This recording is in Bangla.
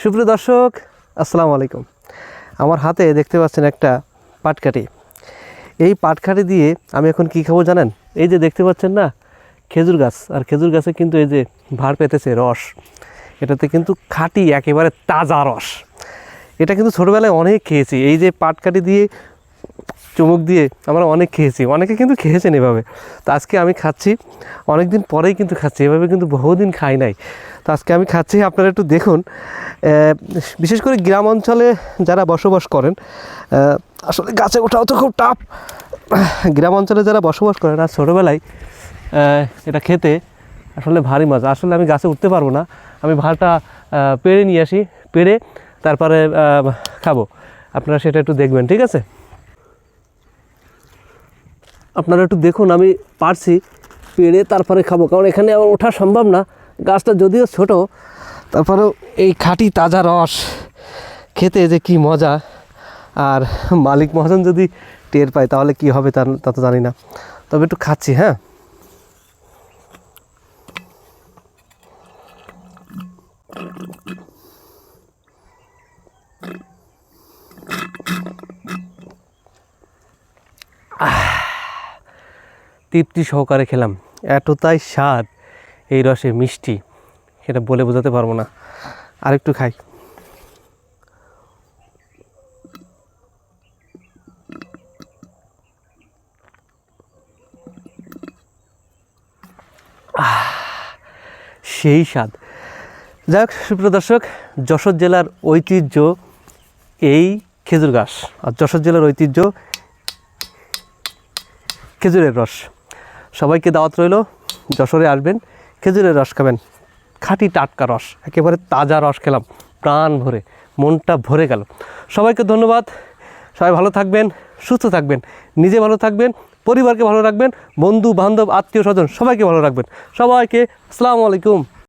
সুপ্রিয় দর্শক, আসসালামু আলাইকুম। আমার হাতে দেখতে পাচ্ছেন একটা পাটকাঠি। এই পাটকাঠি দিয়ে আমি এখন কি খাবো জানেন? এই যে দেখতে পাচ্ছেন না, খেজুর গাছ, আর খেজুর গাছে কিন্তু এই যে ভার পেতেছে রস, এটাতে কিন্তু খাঁটি একেবারে তাজা রস। এটা কিন্তু ছোটোবেলায় অনেক খেয়েছি। এই যে পাটকাঠি দিয়ে চুমুক দিয়ে আমরা অনেক খেয়েছি, অনেকে কিন্তু খেয়েছেন এভাবে। তো আজকে আমি খাচ্ছি, অনেক দিন পরেই কিন্তু খাচ্ছি, এভাবে কিন্তু বহুদিন খাই নাই। তো আজকে আমি খাচ্ছি, আপনারা একটু দেখুন। বিশেষ করে গ্রাম অঞ্চলে যারা বসবাস করেন, আসলে গাছে ওঠাও তো খুব টাফ। গ্রাম অঞ্চলে যারা বসবাস করেন, আর ছোটোবেলায় এটা খেতে আসলে ভারী মজা। আসলে আমি গাছে উঠতে পারবো না, আমি ভারটা পেড়ে নিয়ে আসি, পেড়ে তারপরে খাবো। আপনারা সেটা একটু দেখবেন, ঠিক আছে? আপনারা একটু দেখুন, আমি পারছি পেড়ে তারপরে খাবো, কারণ এখানে আমার ওঠা সম্ভব না। গাছটা যদিও ছোট, তারপরেও এই খাঁটি তাজা রস খেতে যে কি মজা। আর মালিক মহাজন যদি টের পায় তাহলে কি হবে তা তো জানি না, তবে একটু খাচ্ছি। হ্যাঁ, তৃপ্তি সহকারে খেলাম, এতটাই স্বাদ এই রসে, মিষ্টি, সেটা বলে বোঝাতে পারবো না। আরেকটু খাই। সেই স্বাদ। যাই হোক সুপ্রিয় দর্শক, যশোর জেলার ঐতিহ্য এই খেজুর গাছ, আর যশোর জেলার ঐতিহ্য খেজুরের রস। সবাইকে দাওয়াত রইল, যশোরে আসবেন, খেজুরের রস খাবেন, খাঁটি টাটকা রস, একেবারে তাজা রস খেলাম, প্রাণ ভরে, মনটা ভরে গেল। সবাইকে ধন্যবাদ। সবাই ভালো থাকবেন, সুস্থ থাকবেন, নিজে ভালো থাকবেন, পরিবারকে ভালো রাখবেন, বন্ধু বান্ধব আত্মীয় স্বজন সবাইকে ভালো রাখবেন। সবাইকে আসসালামু আলাইকুম।